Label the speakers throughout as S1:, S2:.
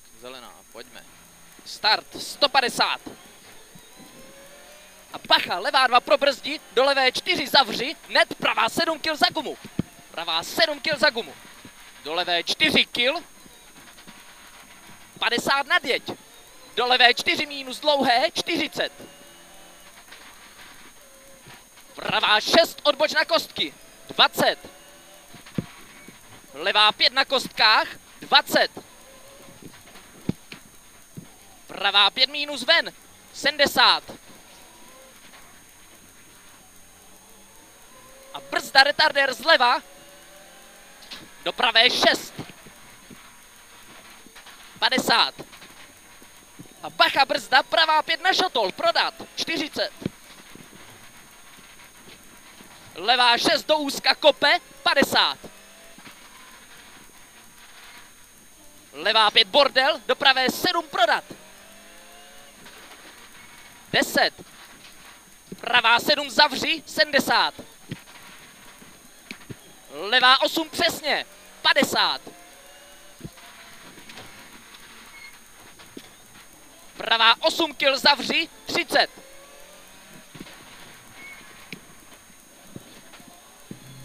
S1: Tak, zelená, pojďme. Start, 150. A bacha, levá 2 pro brzdi, do levé 4 zavři, net, pravá 7 kil za gumu. Pravá 7 kil za gumu. Do levé 4 kil. 50 nadjeď. Do levé 4 minus dlouhé, 40. Pravá 6, odboč na kostky, 20. Levá 5 na kostkách, 20. Pravá 5 minus ven, 70. A brzda retardér zleva, do pravé 6. 50. A bacha brzda, pravá 5 na šotol, prodat, 40. Levá 6 do úzka kope, 50. Levá 5 bordel, do pravé 7 prodat. 10. Pravá 7 zavři, 70. Levá 8 přesně, 50. Pravá 8 kil zavři, 30.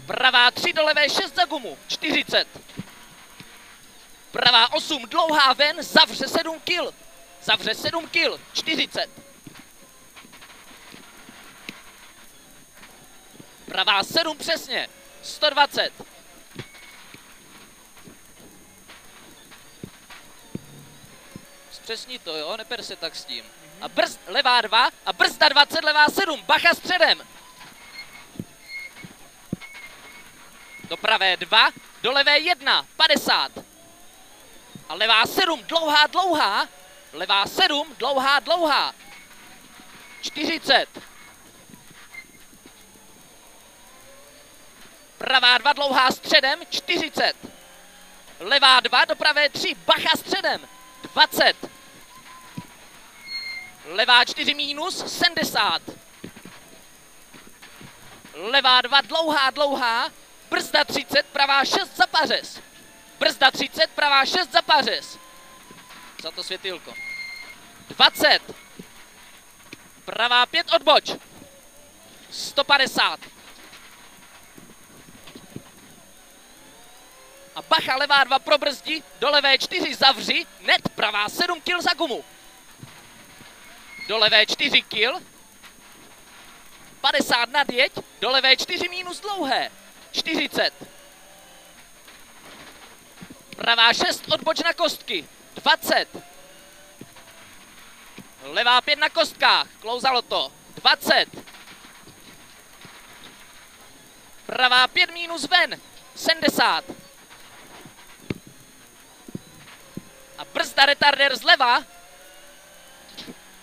S1: Pravá 3 do levé 6 za gumu, 40. Pravá 8 dlouhá ven, zavře 7 kil. Zavře 7 kil, 40. Pravá 7 přesně, 120. Zpřesni to, jo, neper se tak s tím. A levá 2 a brzda 20, levá 7, bacha středem. Do pravé 2, do levé 1, 50. A levá 7, dlouhá, dlouhá. Levá 7, dlouhá, dlouhá. 40. Pravá 2, dlouhá středem, 40. Levá 2, do pravé 3, bacha středem, 20. Levá 4 minus, 70. Levá 2, dlouhá, dlouhá. Brzda 30, pravá 6 za pařez. Brzda 30, pravá 6 za pařez. Za to světýlko. 20. Pravá 5 odboč. 150. A bacha, levá 2 pro brzdi, do levé 4 zavři, net, pravá 7 kil za gumu. Do levé 4 kil. 50 nadjeď, do levé 4 minus dlouhé. 40. Pravá 6, odboč na kostky, 20. Levá 5 na kostkách, klouzalo to, 20. Pravá 5 minus ven, 70. A brzda retardér zleva,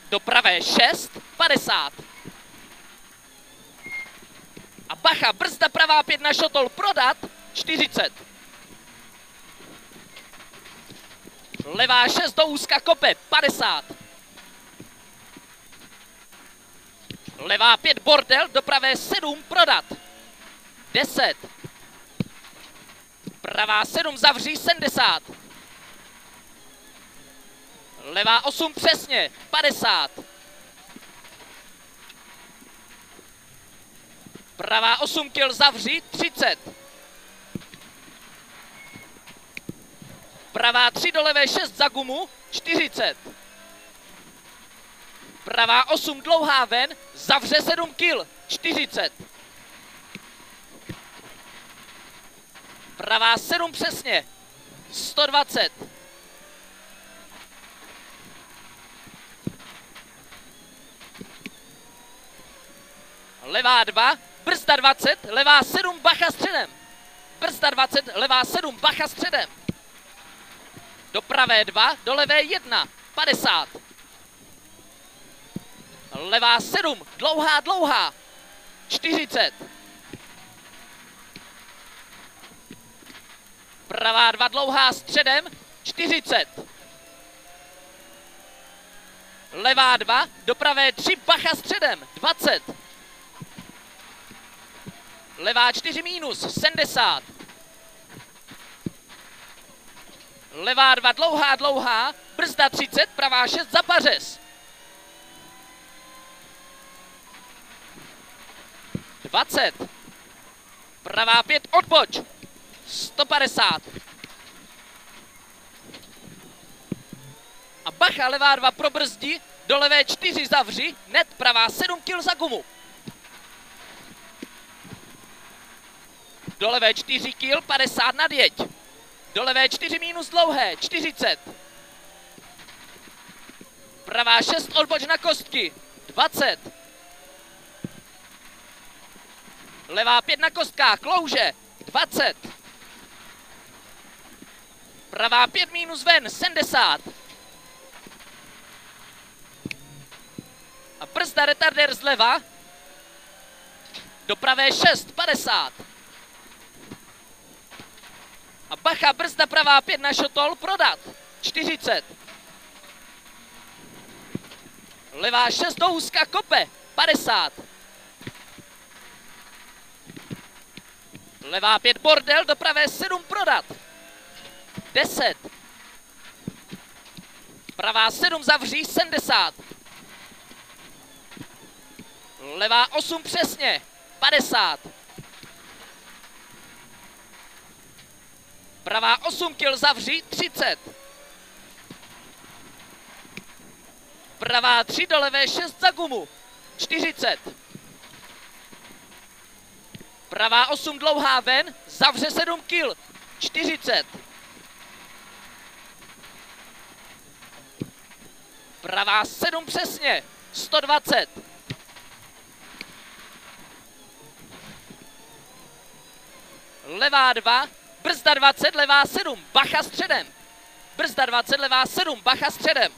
S1: do pravé 6, 50. A bacha, brzda pravá 5 na šotol, prodat, 40. Levá 6 do úzka kope, 50. Levá 5 bordel, do pravé 7 prodat, 10. Pravá 7 zavří, 70. Levá 8 přesně, 50. Pravá 8 kil zavří, 30. Pravá 3 do levé 6 za gumu, 40. Pravá 8 dlouhá ven, zavře 7 kil, 40. Pravá 7 přesně, 120. Levá 2, brzda 20, levá 7, bacha středem. Brzda 20, levá 7, bacha středem. Do pravé 2, do levé 1, 50. Levá 7, dlouhá, dlouhá, 40. Pravá 2, dlouhá středem, 40. Levá 2, do pravé 3, bacha středem, 20. Levá 4 minus, 70. Levá 2, dlouhá, dlouhá, brzda 30, pravá 6 za pařez. 20, pravá 5 odboč. 150. A bacha, levá 2 pro brzdi, do levé 4 zavři, net pravá 7 kil za gumu. Do levé 4 kil, 50 nadjeď. Do levé 4 minus dlouhé, 40. Pravá 6 odboč na kostky, 20. Levá 5 na kostkách, klouže, 20. Pravá 5 minus ven, 70. A brzda retardér zleva. Do pravé 6, 50. A bacha, brzda pravá 5 na šotol, prodat, 40. Levá 6 do úzka, kope, 50. Levá 5 bordel, do pravé 7 prodat, 10. Pravá 7 zavří, 70. Levá 8 přesně, 50. Pravá 8 kil zavří, 30. Pravá 3 do levé 6 za gumu, 40. Pravá 8 dlouhá ven, zavře 7 kil, 40. Pravá 7 přesně, 120. Levá 2, brzda 20, levá 7, bacha středem. Brzda 20, levá 7, bacha středem.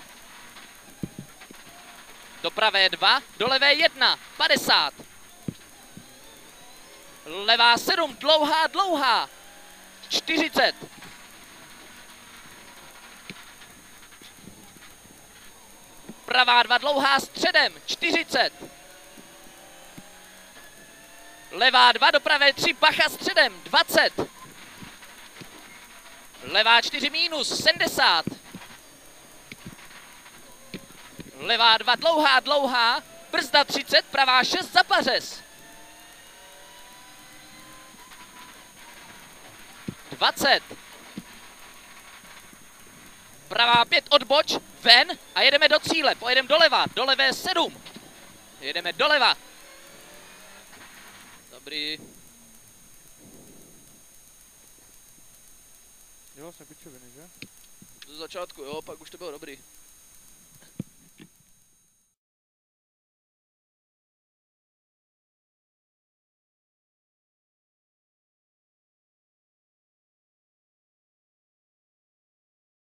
S1: Do pravé 2, do levé 1, 50. Levá 7, dlouhá, dlouhá, 40. Pravá 2, dlouhá středem, 40. Levá 2, do pravé 3, bacha středem, 20. Levá 4 minus, 70. Levá 2, dlouhá, dlouhá, brzda 30, pravá 6 za pařez. 20. Pravá 5 odboč, ven a jedeme do cíle. Pojedeme doleva, do levé 7. Jedeme doleva. Dobrý.
S2: Jo, jsem pičoviny, že?
S1: Z začátku, jo, pak už to bylo dobrý.